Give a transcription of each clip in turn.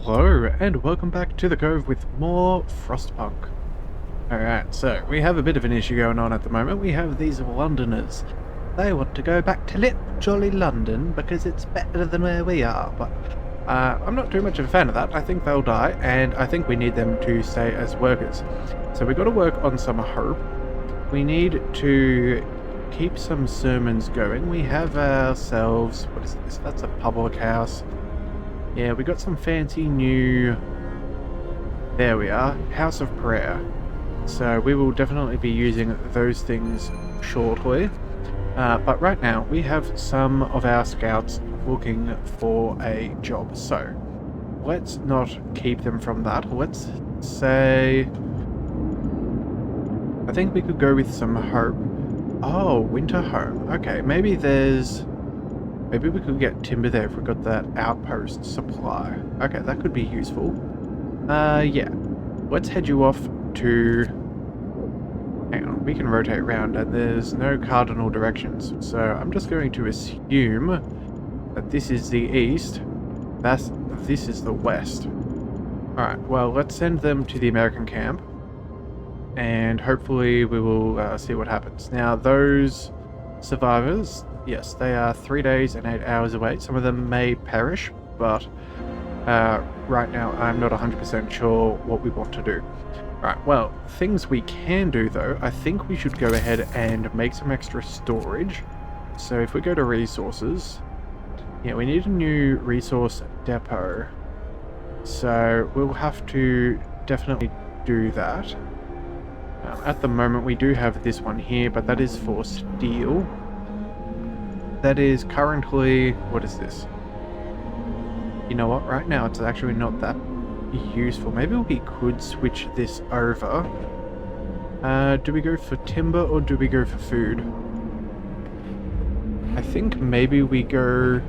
Hello, and welcome back to the Cove with more Frostpunk. Alright, so we have a bit of an issue going on at the moment. We have these Londoners. They want to go back to lit jolly London because it's better than where we are, but I'm not too much of a fan of that. I think they'll die, and I think we need them to stay as workers. So we've got to work on some hope. We need to keep some sermons going. We have ourselves, what is this? That's a public house. Yeah, we got some fancy new, there we are, House of Prayer. So we will definitely be using those things shortly. But right now, we have some of our scouts looking for a job. So let's not keep them from that. Let's say, I think we could go with some hope. Oh, winter home. Okay, maybe we could get timber there if we got that outpost supply. Okay, that could be useful. Yeah. Let's head you off to... Hang on, we can rotate around and there's no cardinal directions. So I'm just going to assume that this is the east. This is the west. Alright, well, let's send them to the American camp. And hopefully we will see what happens. Now, those survivors... Yes, they are 3 days and 8 hours away. Some of them may perish, but right now I'm not 100% sure what we want to do. Right, well, things we can do though, I think we should go ahead and make some extra storage. So if we go to resources, yeah, we need a new resource depot. So we'll have to definitely do that. At the moment we do have this one here, but that is for steel. That is currently... What is this? You know what? Right now it's actually not that useful. Maybe we could switch this over. Do we go for timber or do we go for food? I think maybe we go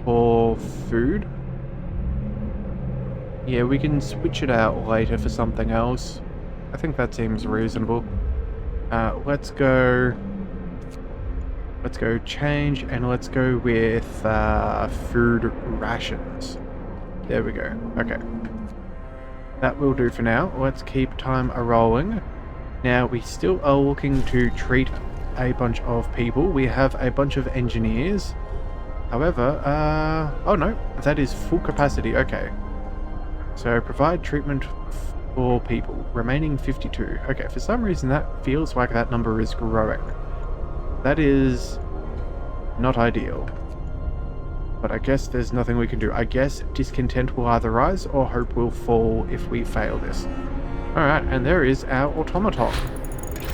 for food. Yeah, we can switch it out later for something else. I think that seems reasonable. Let's go change, and let's go with food rations. There we go. Okay. That will do for now. Let's keep time a-rolling. Now, we still are looking to treat a bunch of people. We have a bunch of engineers. However, oh no, that is full capacity. Okay. So, provide treatment for people. Remaining 52. Okay, for some reason that feels like that number is growing. That is not ideal. But I guess there's nothing we can do. I guess discontent will either rise or hope will fall if we fail this. Alright, and there is our automaton,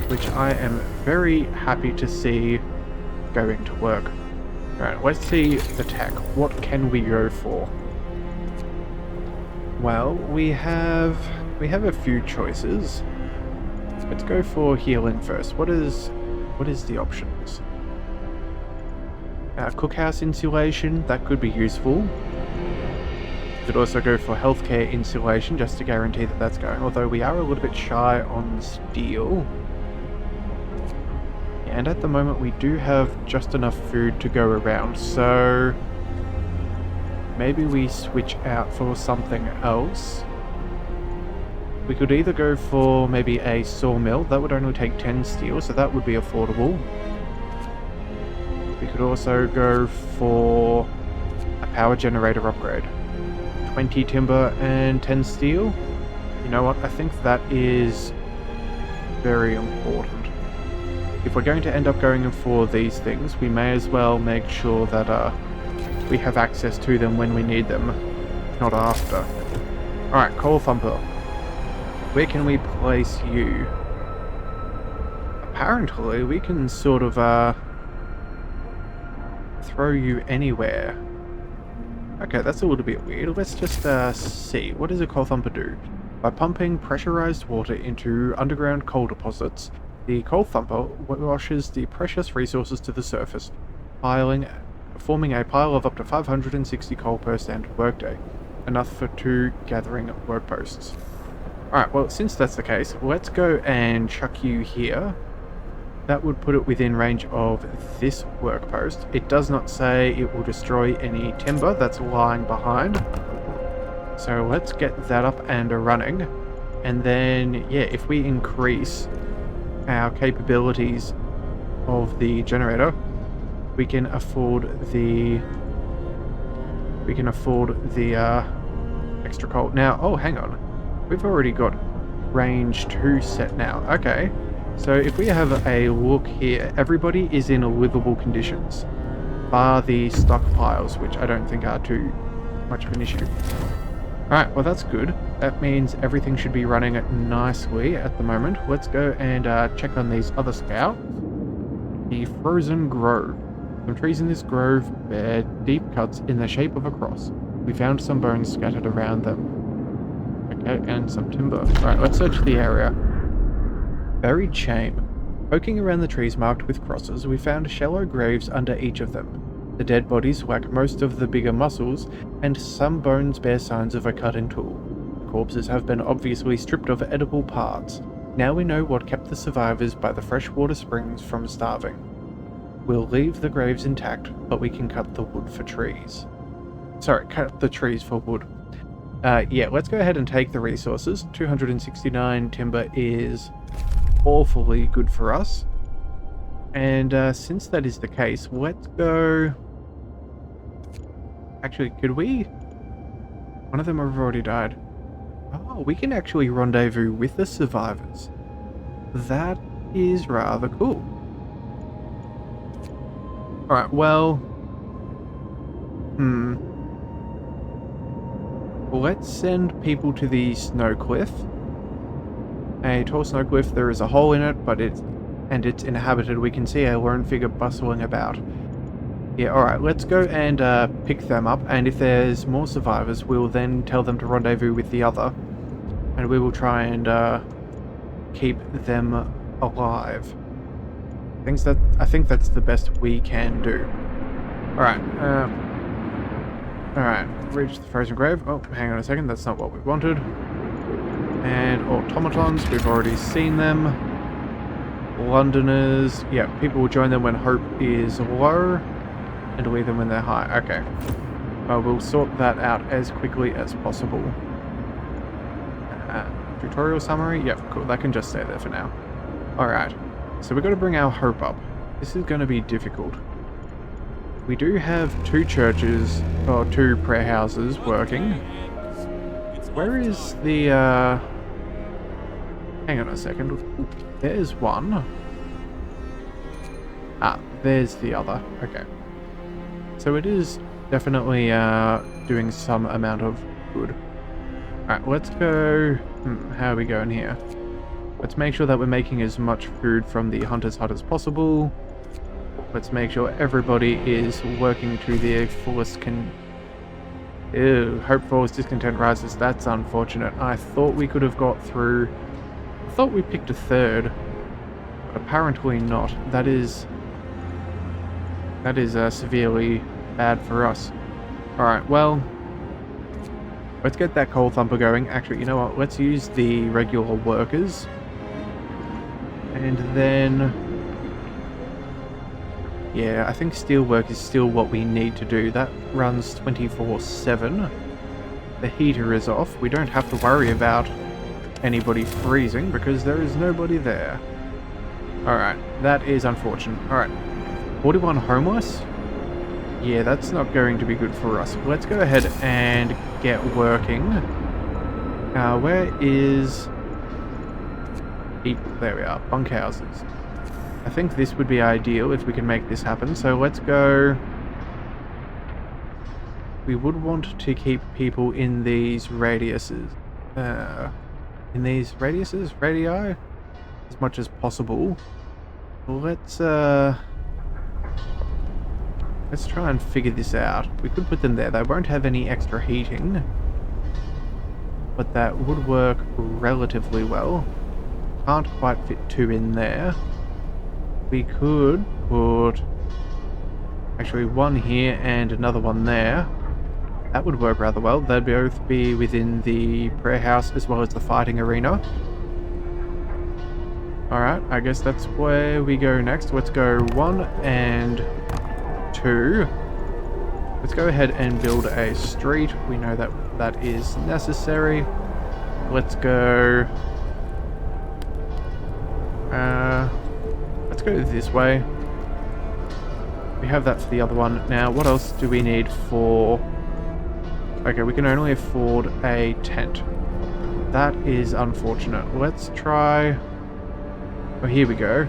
which I am very happy to see going to work. Alright, let's see the tech. What can we go for? Well, we have a few choices. Let's go for healing first. What is the options? Cookhouse insulation, that could be useful. Could also go for healthcare insulation just to guarantee that that's going, although we are a little bit shy on steel. And at the moment we do have just enough food to go around, so maybe we switch out for something else. We could either go for maybe a sawmill. That would only take 10 steel, so that would be affordable. We could also go for a power generator upgrade. 20 timber and 10 steel. You know what? I think that is very important. If we're going to end up going for these things, we may as well make sure that we have access to them when we need them, not after. Alright, Coal Thumper. Where can we place you? Apparently, we can sort of, throw you anywhere. Okay, that's a little bit weird. Let's just, see. What does a coal thumper do? By pumping pressurized water into underground coal deposits, the coal thumper washes the precious resources to the surface, forming a pile of up to 560 coal per standard workday, enough for 2 gathering work posts. Alright, well, since that's the case, let's go and chuck you here. that would put it within range of this work post. It does not say it will destroy any timber that's lying behind. So let's get that up and running. And then, yeah, if we increase our capabilities of the generator, we can afford the extra coal. Now, oh, hang on. We've already got range 2 set now. Okay. So if we have a look here, everybody is in livable conditions, bar the stockpiles, which I don't think are too much of an issue. Alright, well that's good. That means everything should be running nicely at the moment. Let's go and check on these other scouts. The Frozen Grove. Some trees in this grove bear deep cuts in the shape of a cross. We found some bones scattered around them. Okay, and some timber. Alright, let's search the area. Buried shame. Poking around the trees marked with crosses, we found shallow graves under each of them. The dead bodies lack most of the bigger muscles, and some bones bear signs of a cut-in tool. The corpses have been obviously stripped of edible parts. Now we know what kept the survivors by the freshwater springs from starving. We'll leave the graves intact, but we can cut the wood for trees. Sorry, cut the trees for wood. Yeah, let's go ahead and take the resources. 269 timber is awfully good for us. And since that is the case, let's go... Actually, could we... One of them have already died. Oh, we can actually rendezvous with the survivors. That is rather cool. Alright, well... Let's send people to the snow cliff. A tall snow cliff, there is a hole in it, but it's inhabited. We can see a lone figure bustling about. Yeah, alright, let's go and pick them up, and if there's more survivors, we'll then tell them to rendezvous with the other, and we will try and keep them alive. I think that's the best we can do. Alright, reach the frozen grave. Oh, hang on a second, that's not what we wanted. And automatons, we've already seen them. Londoners, yeah, people will join them when hope is low, and leave them when they're high. Okay. We'll sort that out as quickly as possible. Tutorial summary? Yep, cool, that can just stay there for now. Alright, so we've got to bring our hope up. This is going to be difficult. We do have 2 churches, or 2 prayer houses working. Where is the, Hang on a second. Ooh, there's one. Ah, there's the other. Okay. So it is definitely, doing some amount of good. Alright, let's go... how are we going here? Let's make sure that we're making as much food from the hunter's hut as possible. Let's make sure everybody is working to their fullest Ew, hope falls, discontent rises. That's unfortunate. I thought we could have got through... I thought we picked a 3rd. But apparently not. That is severely bad for us. Alright, well... Let's get that coal thumper going. Actually, you know what? Let's use the regular workers. And then... Yeah, I think steelwork is still what we need to do. That runs 24/7. The heater is off. We don't have to worry about anybody freezing because there is nobody there. Alright, that is unfortunate. Alright, 41 homeless? Yeah, that's not going to be good for us. Let's go ahead and get working. Where is... There we are, bunkhouses. I think this would be ideal if we can make this happen, so let's go... We would want to keep people in these radiuses. Radii? As much as possible. Let's try and figure this out. We could put them there. They won't have any extra heating, but that would work relatively well. Can't quite fit 2 in there. We could put actually 1 here and another one there. That would work rather well. They'd both be within the prayer house as well as the fighting arena. Alright, I guess that's where we go next. Let's go 1 and 2. Let's go ahead and build a street. We know that that is necessary. Let's go... let's go this way. We have that for the other one. Now, what else do we need for... Okay, we can only afford a tent. That is unfortunate. Let's try... Oh, here we go.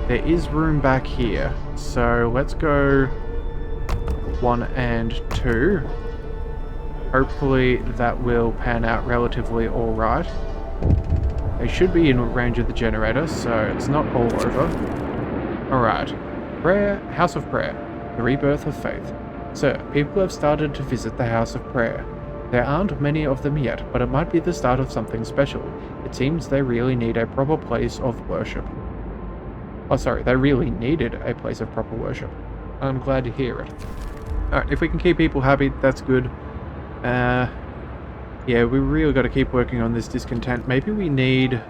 There is room back here. So, let's go 1 and 2. Hopefully that will pan out relatively alright. They should be in range of the generator, so it's not all over. Alright. Prayer, House of Prayer. The rebirth of faith. Sir, people have started to visit the House of Prayer. There aren't many of them yet, but it might be the start of something special. It seems they really need a proper place of worship. Oh, sorry, they really needed a place of proper worship. I'm glad to hear it. Alright, if we can keep people happy, that's good. Yeah, we really got to keep working on this discontent. Maybe we need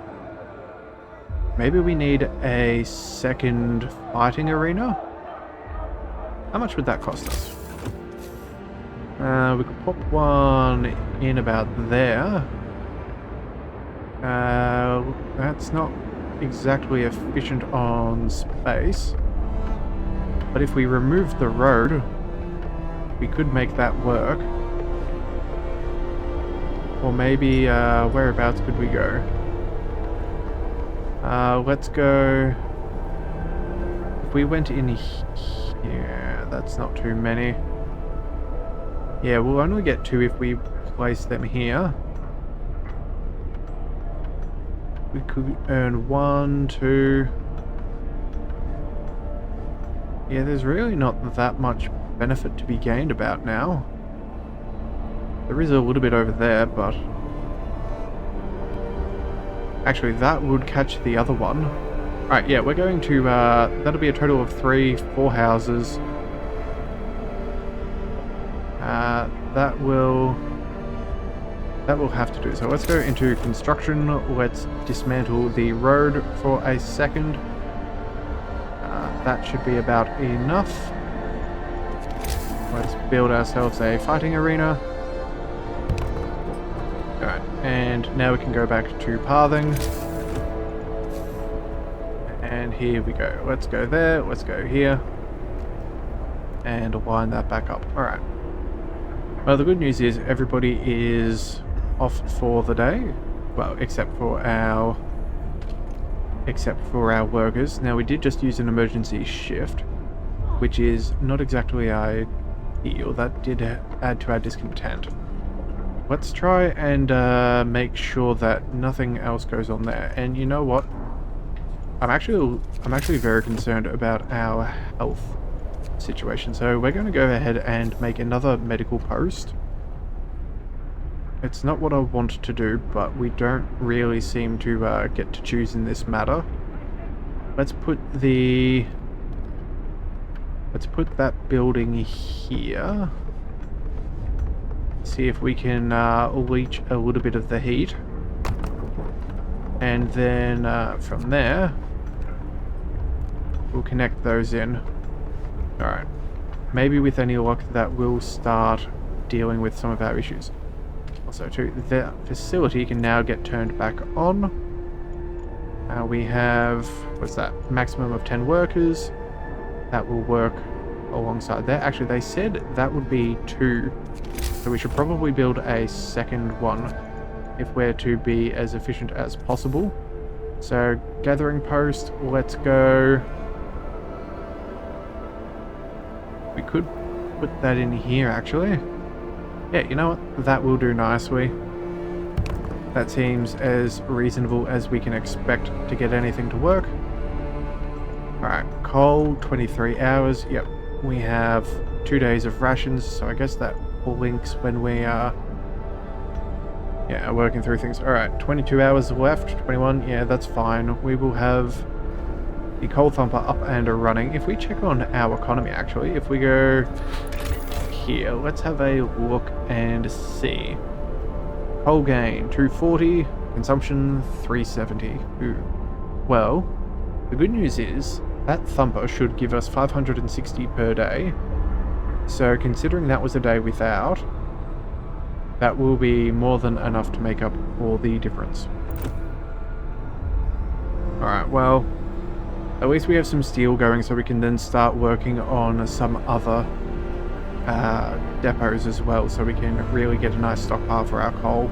a second fighting arena? How much would that cost us? We could pop one in about there. That's not exactly efficient on space. But if we remove the road, we could make that work. Or maybe, whereabouts could we go? Let's go... If we went in here, that's not too many. Yeah, we'll only get 2 if we place them here. We could earn 1, 2... Yeah, there's really not that much benefit to be gained about now. There is a little bit over there, but... Actually, that would catch the other one. Alright, yeah, we're going to, that'll be a total of 3, 4 houses. That will have to do. So let's go into construction. Let's dismantle the road for a second. That should be about enough. Let's build ourselves a fighting arena. Alright, and now we can go back to pathing. And here we go. Let's go there, let's go here. And line that back up. Alright. Well, the good news is everybody is off for the day. Well, except for our workers. Now, we did just use an emergency shift, which is not exactly ideal. That did add to our discontent. Let's try and make sure that nothing else goes on there. And you know what? I'm actually very concerned about our health situation. So we're going to go ahead and make another medical post. It's not what I want to do, but we don't really seem to get to choose in this matter. Let's put that building here. See if we can leach a little bit of the heat. And then from there, we'll connect those in. Alright. Maybe with any luck that will start dealing with some of our issues. Also too, the facility can now get turned back on. We have, what's that, maximum of 10 workers. That will work alongside that. Actually, they said that would be 2. So we should probably build a second one if we're to be as efficient as possible. So, gathering post, let's go. We could put that in here, actually. Yeah, you know what? That will do nicely. That seems as reasonable as we can expect to get anything to work. Alright, coal, 23 hours. Yep, we have 2 days of rations, so I guess that links when we are working through things. Alright, 22 hours left, 21, yeah, that's fine. We will have the coal thumper up and running. If we check on our economy, actually, if we go here, let's have a look and see. Coal gain, 240, consumption, 370. Ooh. well, the good news is that thumper should give us 560 per day. So considering that was a day without, that will be more than enough to make up for the difference. Alright, well, at least we have some steel going so we can then start working on some other depots as well, so we can really get a nice stockpile for our coal.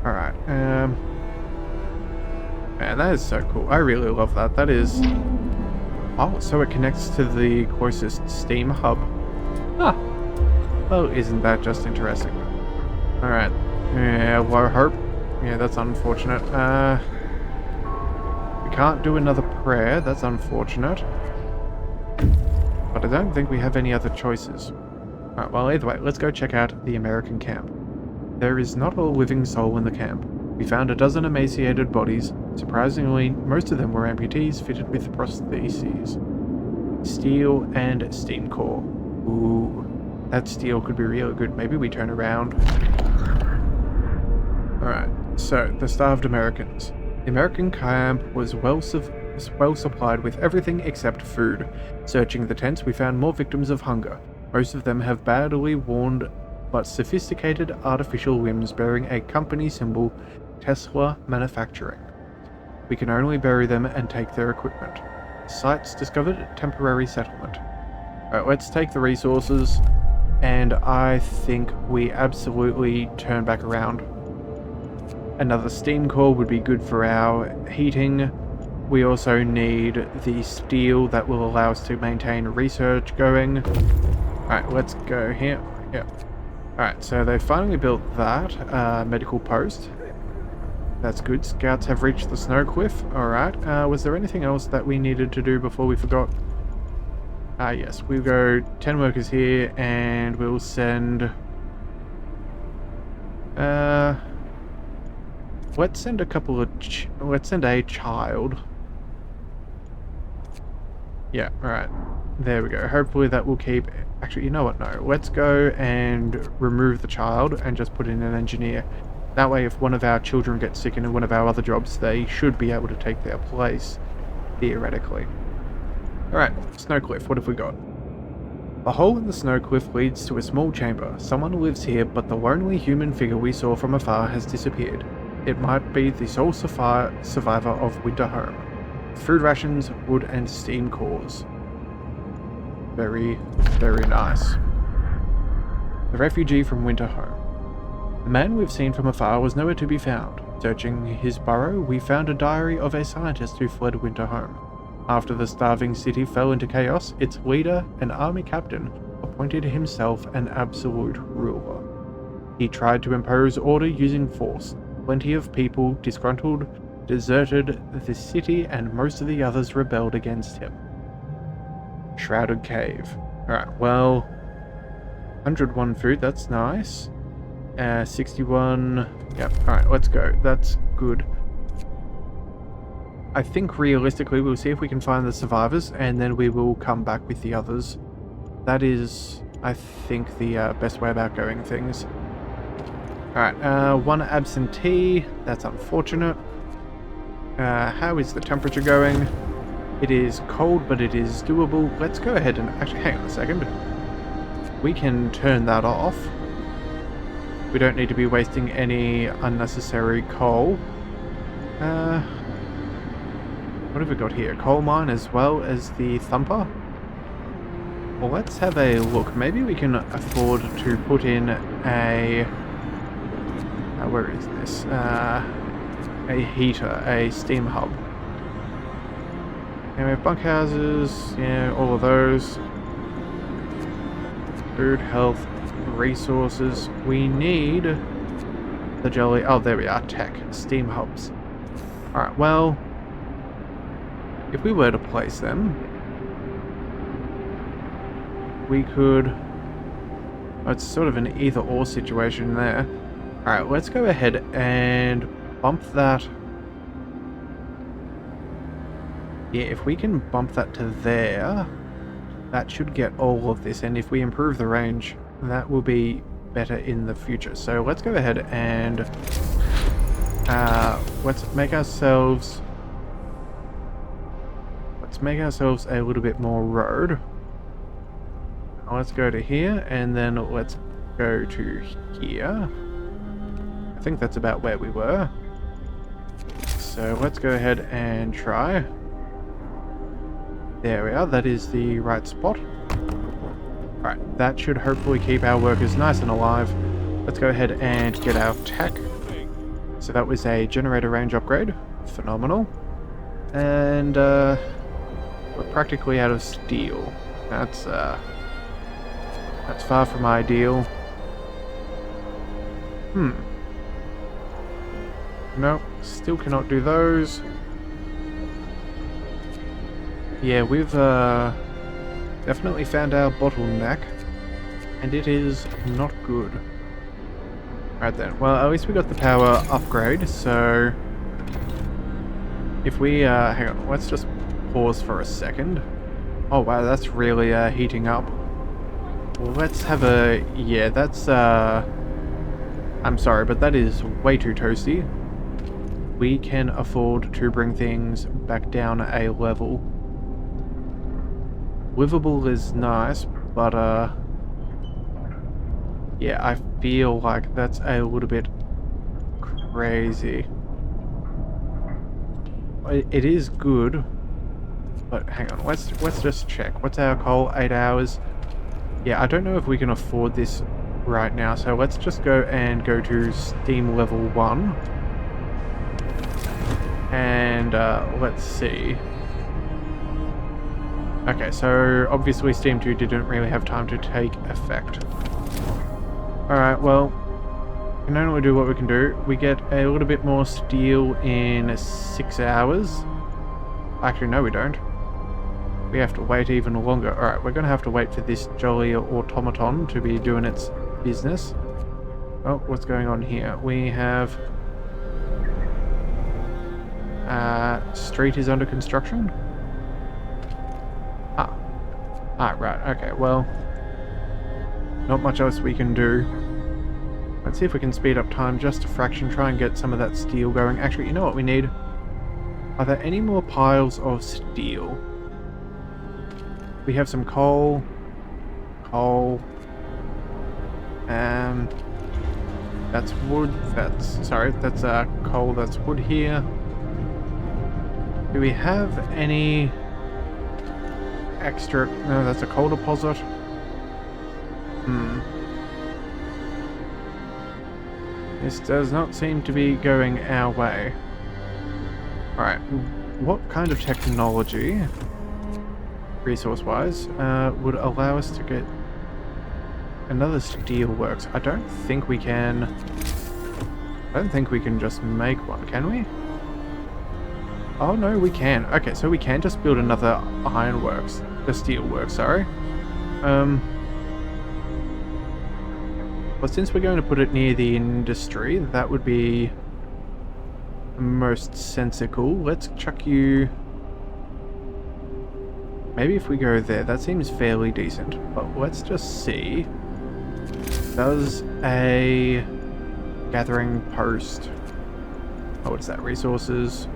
Alright, man, that is so cool. I really love that. That is... Oh, so it connects to the closest steam hub. Ah, well, isn't that just interesting? Alright, yeah, low hope. Yeah, that's unfortunate. We can't do another prayer, that's unfortunate. But I don't think we have any other choices. Alright, well, either way, let's go check out the American camp. There is not a living soul in the camp. We found a dozen emaciated bodies. Surprisingly, most of them were amputees fitted with prostheses. Steel and steam core. Ooh, that steel could be really good. Maybe we turn around. Alright, so, the starved Americans. The American camp was well supplied with everything except food. Searching the tents, we found more victims of hunger. Most of them have badly worn but sophisticated artificial limbs bearing a company symbol, Tesla Manufacturing. We can only bury them and take their equipment. Sites discovered temporary settlement. Alright, let's take the resources, and I think we absolutely turn back around. Another steam core would be good for our heating. We also need the steel that will allow us to maintain research going. Alright, let's go here. Yep. Alright, so they finally built that medical post. That's good. Scouts have reached the snow cliff. Alright, was there anything else that we needed to do before we forgot? Yes, we'll go 10 workers here, and we'll send... let's send a couple of... let's send a child. Yeah, alright. There we go. Hopefully that will keep... Actually, you know what? No. Let's go and remove the child and just put in an engineer. That way, if one of our children gets sick in one of our other jobs, they should be able to take their place, theoretically. Alright, snow cliff. What have we got? The hole in the snow cliff leads to a small chamber. Someone lives here, but the lonely human figure we saw from afar has disappeared. It might be the sole survivor of Winter Home. Food rations, wood, and steam cores. Very, very nice. The refugee from Winter Home. The man we've seen from afar was nowhere to be found. Searching his burrow, we found a diary of a scientist who fled Winter Home. After the starving city fell into chaos, its leader, an army captain, appointed himself an absolute ruler. He tried to impose order using force. Plenty of people, disgruntled, deserted the city, and most of the others rebelled against him. Shrouded Cave. Alright, well... 101 food, that's nice. 61... Yep, alright, let's go. That's good. I think realistically we'll see if we can find the survivors, and then we will come back with the others. That is, I think, the best way about going things. Alright, one absentee. That's unfortunate. How is the temperature going? It is cold, but it is doable. Let's go ahead and... Actually, hang on a second. We can turn that off. We don't need to be wasting any unnecessary coal. What have we got here? Coal mine as well as the thumper? Well, let's have a look. Maybe we can afford to put in a... where is this? A heater, a steam hub. And we have bunkhouses, yeah, all of those. Food, health, resources. We need the jelly. Oh, there we are. Tech. Steam hubs. Alright, well, if we were to place them, we could... It's sort of an either-or situation there. Alright, let's go ahead and bump that. Yeah, if we can bump that to there, that should get all of this, and if we improve the range, that will be better in the future. So let's go ahead and let's make ourselves let's make ourselves a little bit more road. Let's go to here, and then let's go to here. I think that's about where we were. So let's go ahead and try. There we are, that is the right spot. Alright, that should hopefully keep our workers nice and alive. Let's go ahead and get our tech. So that was a generator range upgrade. Phenomenal. And we're practically out of steel. That's far from ideal. Nope, still cannot do those. Yeah, we've definitely found our bottleneck, and it is not good. Right then, well, at least we got the power upgrade, so if we, hang on, let's just pause for a second. Oh wow, that's really heating up. Well, let's have a, yeah, that's, I'm sorry, but that is way too toasty. We can afford to bring things back down a level. Livable is nice, but, yeah, I feel like that's a little bit crazy. It is good, but hang on, let's just check. What's our coal? 8 hours. Yeah, I don't know if we can afford this right now, so let's just go to Steam level 1. And let's see. Okay, so obviously Steam 2 didn't really have time to take effect. Alright, well, we can only do what we can do. We get a little bit more steel in 6 hours. Actually, no we don't. We have to wait even longer. Alright, we're going to have to wait for this jolly automaton to be doing its business. Oh, what's going on here? We have... street is under construction? Right, okay, well... not much else we can do. Let's see if we can speed up time just a fraction, try and get some of that steel going. Actually, you know what we need? Are there any more piles of steel? We have some coal. Coal. That's wood. That's coal, that's wood here. Do we have any extra? No, that's a coal deposit. This does not seem to be going our way. Alright, what kind of technology, resource-wise, would allow us to get another steelworks? I don't think we can just make one, can we? Oh no, we can. Okay, so we can just build another ironworks. The steelworks, sorry. But since we're going to put it near the industry, that would be most sensical. Let's chuck you... maybe if we go there, that seems fairly decent. But let's just see. Does a gathering post... oh, what's that? Resources...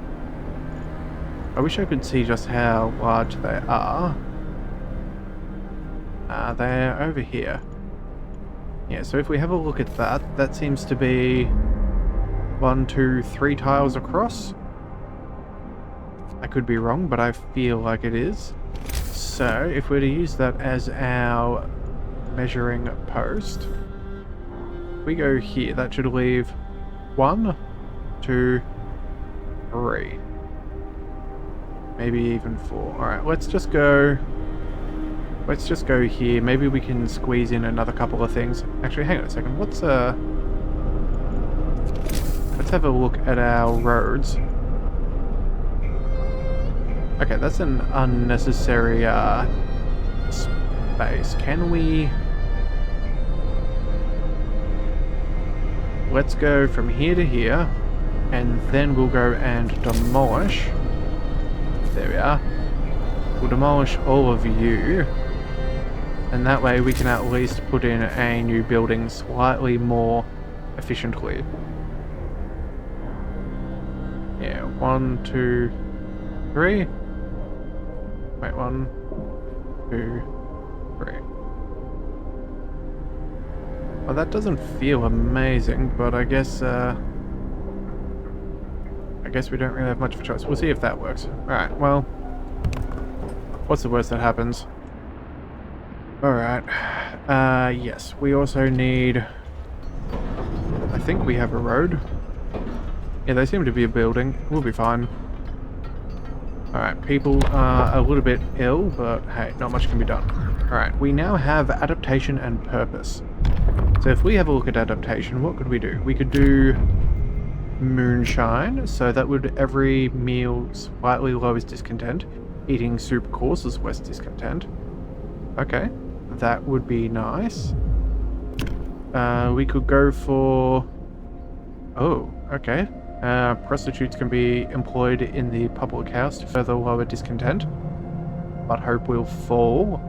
I wish I could see just how large they are. They're over here. Yeah, so if we have a look at that, that seems to be 1, 2, 3 tiles across. I could be wrong, but I feel like it is. So if we're to use that as our measuring post, we go here, that should leave 1, 2, 3. Maybe even 4. Alright, let's just go here. Maybe we can squeeze in another couple of things. Actually, hang on a second. Let's have a look at our roads. Okay, that's an unnecessary space. Can we... let's go from here to here, and then we'll go and demolish. There we are. We'll demolish all of you. And that way we can at least put in a new building slightly more efficiently. Yeah, 1, 2, 3. Wait, 1, 2, 3. Well, that doesn't feel amazing, but I guess we don't really have much of a choice. We'll see if that works. Alright, well, what's the worst that happens? Alright. Yes, we also need... I think we have a road. Yeah, they seem to be a building. We'll be fine. Alright, people are a little bit ill, but hey, not much can be done. Alright, we now have adaptation and purpose. So if we have a look at adaptation, what could we do? We could do moonshine, so that would every meal slightly lowers discontent. Eating soup causes less discontent. Okay, that would be nice. We could go for... Oh, okay. Prostitutes can be employed in the public house to further lower discontent, but hope will fall.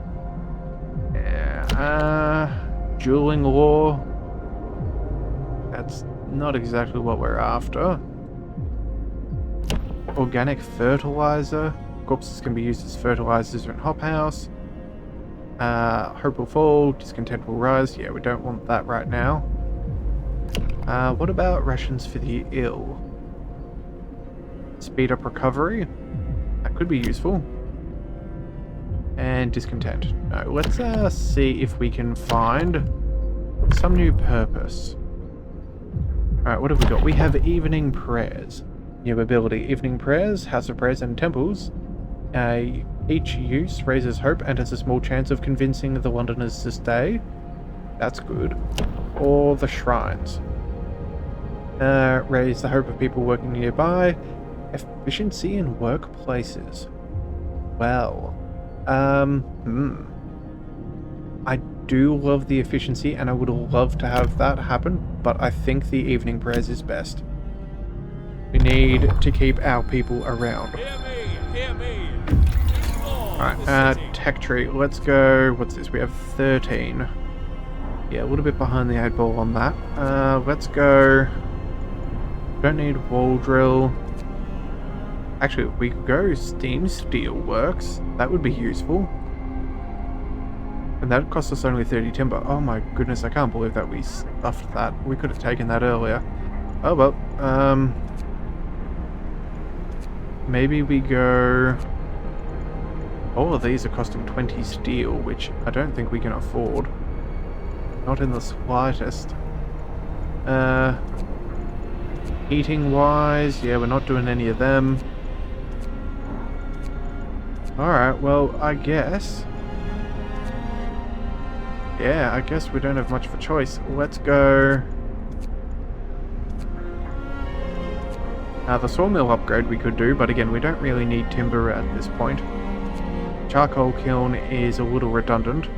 Yeah, dueling law. That's not exactly what we're after. Organic fertilizer. Corpses can be used as fertilizers in hop house. Hope will fall, discontent will rise. Yeah, we don't want that right now. What about rations for the ill? Speed up recovery. That could be useful. And discontent. No, let's see if we can find some new purpose. Alright, what have we got? We have evening prayers. New ability, evening prayers, house of prayers and temples. Each use raises hope and has a small chance of convincing the Londoners to stay. That's good. Or the shrines. Raise the hope of people working nearby. Efficiency in workplaces. Well, I do love the efficiency and I would love to have that happen, but I think the evening prayers is best. We need to keep our people around. Hear me. Alright, tech tree. Let's go. What's this? We have 13. Yeah, a little bit behind the 8 ball on that. Let's go. Don't need wall drill. Actually, we could go steam steel works. That would be useful. And that cost us only 30 timber. Oh my goodness, I can't believe that we stuffed that. We could have taken that earlier. Oh well, maybe we go... All of these are costing 20 steel, which I don't think we can afford. Not in the slightest. Heating wise, yeah, we're not doing any of them. Alright, well, I guess... Yeah, I guess we don't have much of a choice. Let's go... the sawmill upgrade we could do, but again, we don't really need timber at this point. Charcoal kiln is a little redundant.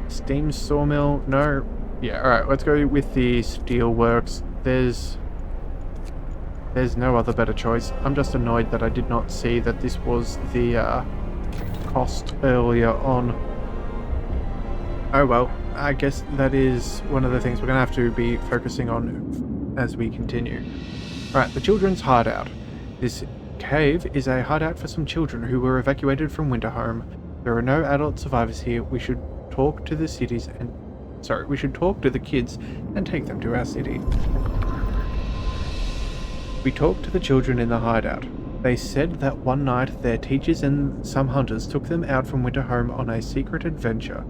Steam sawmill, no. Yeah, alright, let's go with the steel works. There's no other better choice. I'm just annoyed that I did not see that this was the cost earlier on. Oh well, I guess that is one of the things we're going to have to be focusing on as we continue. Alright, the children's hideout. This cave is a hideout for some children who were evacuated from Winterhome. There are no adult survivors here. We should talk to the cities and... Sorry, we should talk to the kids and take them to our city. We talked to the children in the hideout. They said that one night their teachers and some hunters took them out from Winterhome on a secret adventure.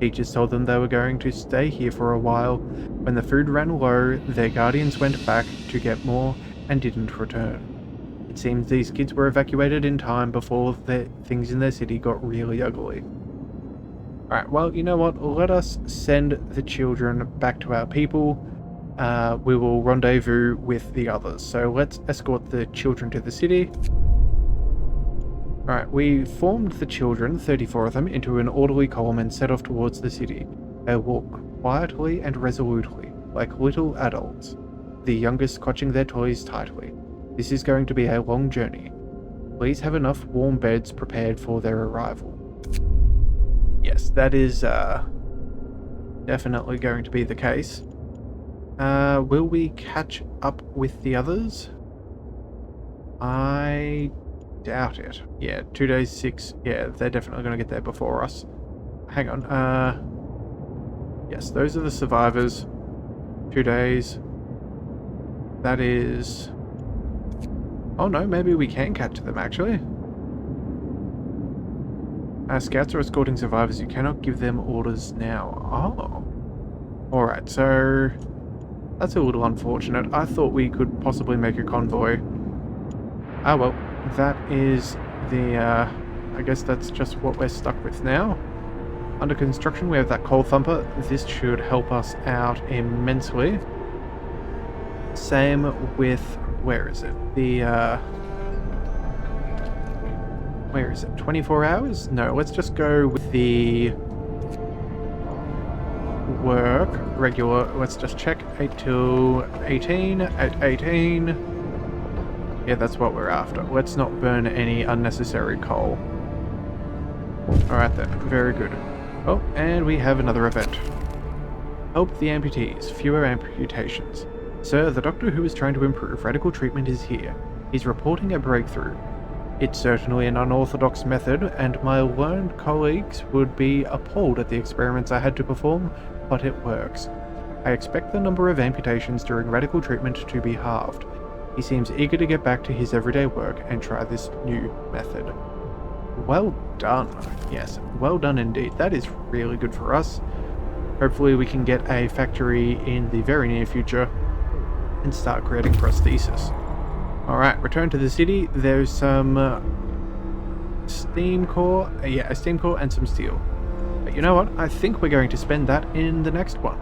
Teachers told them they were going to stay here for a while. When the food ran low, their guardians went back to get more and didn't return. It seems these kids were evacuated in time before things in their city got really ugly. Alright, well, you know what? Let us send the children back to our people. We will rendezvous with the others. So let's escort the children to the city. Alright, we formed the children, 34 of them, into an orderly column and set off towards the city. They walked quietly and resolutely, like little adults, the youngest clutching their toys tightly. This is going to be a long journey. Please have enough warm beds prepared for their arrival. Yes, that is definitely going to be the case. Will we catch up with the others? I doubt it. Yeah, 2 days, 6. Yeah, they're definitely going to get there before us. Hang on. Yes, those are the survivors. 2 days. That is... Oh no, maybe we can catch them actually. Scouts are escorting survivors. You cannot give them orders now. Oh. Alright, so... That's a little unfortunate. I thought we could possibly make a convoy. Ah well, that is the... I guess that's just what we're stuck with now. Under construction we have that coal thumper. This should help us out immensely. Same with... Where is it? The, Where is it? 24 hours? No, let's just go with the... work. Regular. Let's just check. 8 till 18. At 18. Yeah, that's what we're after. Let's not burn any unnecessary coal. Alright then. Very good. Oh, and we have another event. Help the amputees. Fewer amputations. Sir, the doctor who is trying to improve radical treatment is here. He's reporting a breakthrough. It's certainly an unorthodox method, and my learned colleagues would be appalled at the experiments I had to perform, but it works. I expect the number of amputations during radical treatment to be halved. He seems eager to get back to his everyday work and try this new method. Well done. Yes, well done indeed. That is really good for us. Hopefully we can get a factory in the very near future and start creating prosthesis. Alright, return to the city. There's some steam core. Yeah, a steam core and some steel. But you know what? I think we're going to spend that in the next one.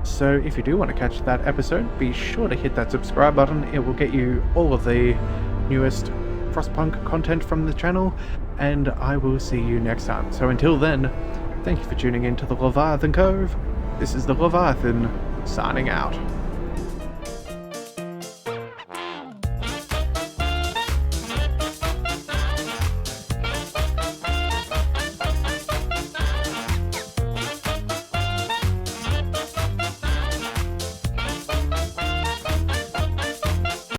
So if you do want to catch that episode, be sure to hit that subscribe button. It will get you all of the newest Frostpunk content from the channel, and I will see you next time. So until then, thank you for tuning in to the Leviathan Cove. This is the Leviathan, signing out.